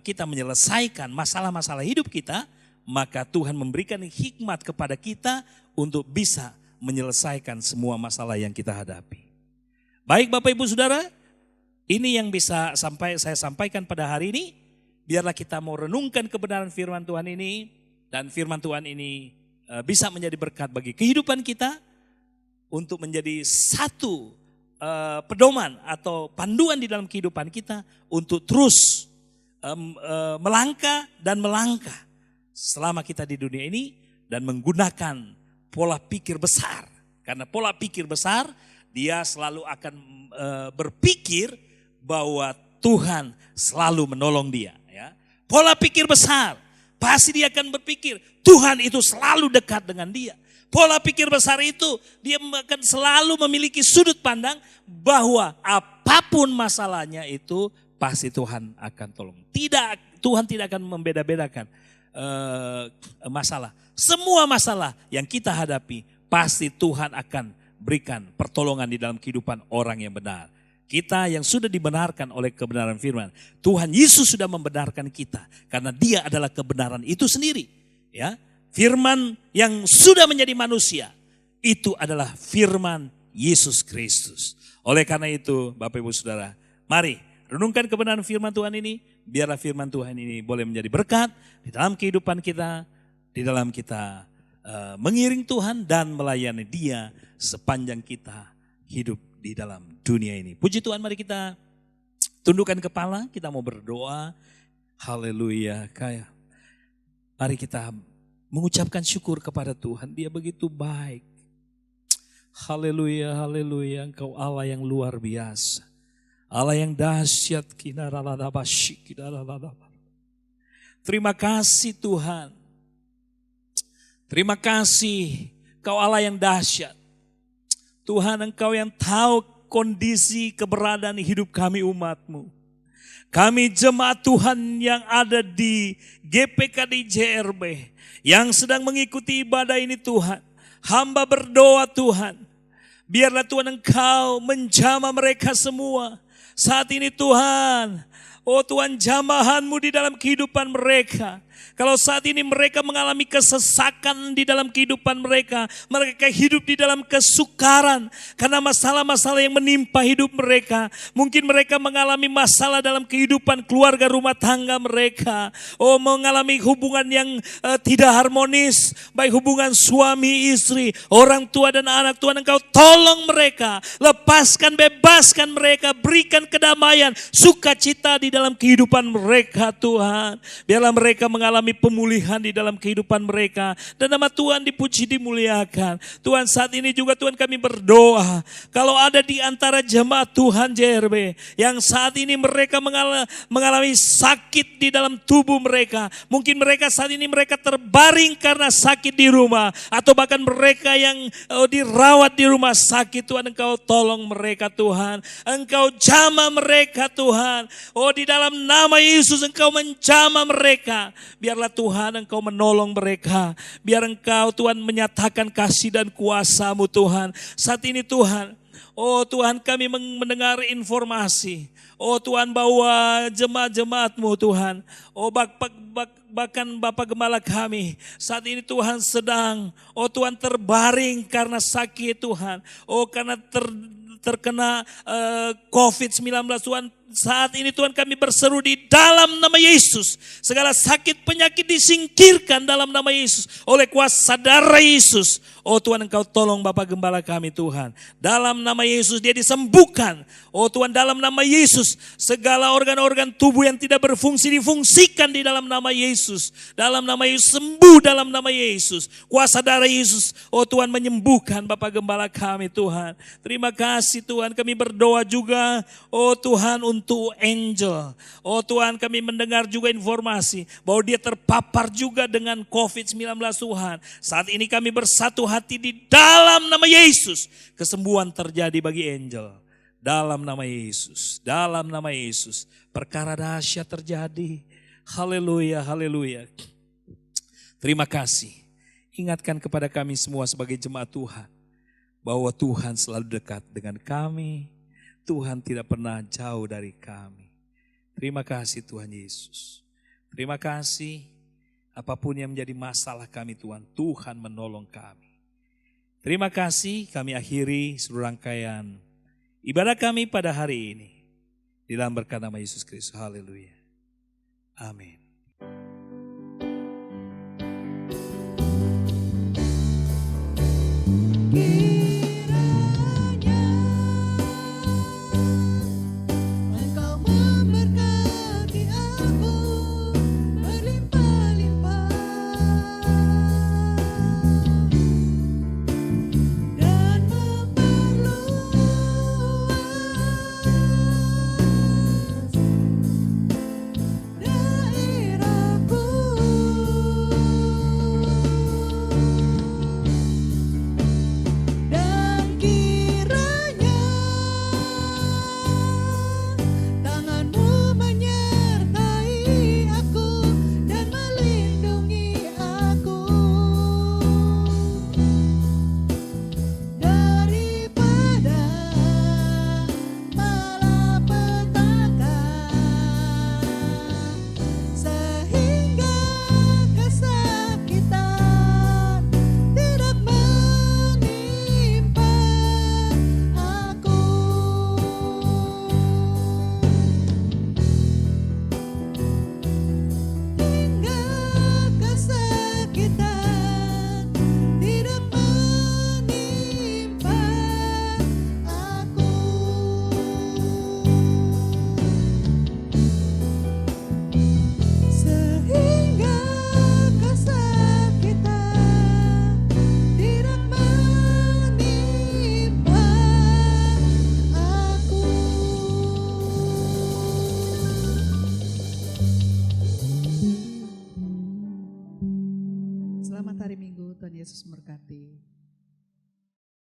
kita menyelesaikan masalah-masalah hidup kita, maka Tuhan memberikan hikmat kepada kita untuk bisa menyelesaikan semua masalah yang kita hadapi. Baik Bapak Ibu Saudara, ini yang bisa saya sampaikan pada hari ini. Biarlah kita mau renungkan kebenaran firman Tuhan ini. Dan firman Tuhan ini bisa menjadi berkat bagi kehidupan kita. Untuk menjadi satu pedoman atau panduan di dalam kehidupan kita. Untuk terus melangkah dan melangkah selama kita di dunia ini. Dan menggunakan pola pikir besar. Karena pola pikir besar dia selalu akan berpikir bahwa Tuhan selalu menolong dia. Ya. Pola pikir besar, pasti dia akan berpikir Tuhan itu selalu dekat dengan dia. Pola pikir besar itu dia akan selalu memiliki sudut pandang bahwa apapun masalahnya itu pasti Tuhan akan tolong. Tuhan tidak akan membeda-bedakan masalah. Semua masalah yang kita hadapi pasti Tuhan akan berikan pertolongan di dalam kehidupan orang yang benar. Kita yang sudah dibenarkan oleh kebenaran firman. Tuhan Yesus sudah membenarkan kita. Karena dia adalah kebenaran itu sendiri. Ya, firman yang sudah menjadi manusia. Itu adalah firman Yesus Kristus. Oleh karena itu Bapak Ibu Saudara. Mari renungkan kebenaran firman Tuhan ini. Biarlah firman Tuhan ini boleh menjadi berkat di dalam kehidupan kita. Di dalam kita mengiring Tuhan dan melayani dia sepanjang kita hidup di dalam dunia ini. Puji Tuhan, mari kita tundukkan kepala, kita mau berdoa. Haleluya. Mari kita mengucapkan syukur kepada Tuhan, dia begitu baik. Haleluya, haleluya, Engkau Allah yang luar biasa. Allah yang dahsyat. Terima kasih Tuhan. Terima kasih Kau Allah yang dahsyat. Tuhan, Engkau yang tahu kondisi keberadaan hidup kami umat-Mu. Kami jemaat Tuhan yang ada di GPKD JRB. Yang sedang mengikuti ibadah ini Tuhan. Hamba berdoa Tuhan. Biarlah Tuhan Engkau menjamah mereka semua. Saat ini Tuhan, oh Tuhan, jamahan-Mu di dalam kehidupan mereka. Kalau saat ini mereka mengalami kesesakan di dalam kehidupan mereka, mereka hidup di dalam kesukaran karena masalah-masalah yang menimpa hidup mereka. Mungkin mereka mengalami masalah dalam kehidupan keluarga rumah tangga mereka. Oh, mengalami hubungan yang tidak harmonis, baik hubungan suami istri, orang tua dan anak. Tuhan Engkau tolong mereka, lepaskan, bebaskan mereka, berikan kedamaian, sukacita di dalam kehidupan mereka Tuhan. Biarlah mereka mengalami pemulihan di dalam kehidupan mereka. Dan nama Tuhan dipuji, dimuliakan. Tuhan, saat ini juga Tuhan kami berdoa. Kalau ada di antara jemaat Tuhan JRB yang saat ini mereka mengalami sakit di dalam tubuh mereka. Mungkin mereka saat ini mereka terbaring karena sakit di rumah. Atau bahkan mereka yang dirawat di rumah sakit. Tuhan Engkau tolong mereka Tuhan. Engkau jamah mereka Tuhan. Oh, di dalam nama Yesus Engkau menjamah mereka. Biarlah Tuhan Engkau menolong mereka. Biar Engkau Tuhan menyatakan kasih dan kuasa-Mu Tuhan. Saat ini Tuhan, oh Tuhan, kami mendengar informasi. Oh Tuhan, bahwa jemaat-jemaat-Mu Tuhan. Oh bahkan Bapak Gembala kami saat ini Tuhan sedang, oh Tuhan, terbaring karena sakit Tuhan. Oh karena terkena COVID-19 Tuhan. Saat ini Tuhan kami berseru di dalam nama Yesus. Segala sakit penyakit disingkirkan dalam nama Yesus. Oleh kuasa darah Yesus. Oh Tuhan, Engkau tolong Bapak Gembala kami Tuhan. Dalam nama Yesus dia disembuhkan. Oh Tuhan, dalam nama Yesus segala organ-organ tubuh yang tidak berfungsi difungsikan di dalam nama Yesus. Dalam nama Yesus, sembuh dalam nama Yesus. Kuasa darah Yesus, oh Tuhan, menyembuhkan Bapak Gembala kami Tuhan. Terima kasih Tuhan, kami berdoa juga, oh Tuhan, untuk Angel. Oh Tuhan, kami mendengar juga informasi bahwa dia terpapar juga dengan COVID-19 Tuhan. Saat ini kami bersatu hati di dalam nama Yesus. Kesembuhan terjadi bagi Angel. Dalam nama Yesus. Dalam nama Yesus. Perkara dahsyat terjadi. Haleluya, haleluya. Terima kasih. Ingatkan kepada kami semua sebagai jemaat Tuhan. Bahwa Tuhan selalu dekat dengan kami. Tuhan tidak pernah jauh dari kami. Terima kasih Tuhan Yesus. Terima kasih. Apapun yang menjadi masalah kami Tuhan, Tuhan menolong kami. Terima kasih, kami akhiri seluruh rangkaian ibadah kami pada hari ini. Di dalam berkat nama Yesus Kristus. Haleluya. Amin. Yeah.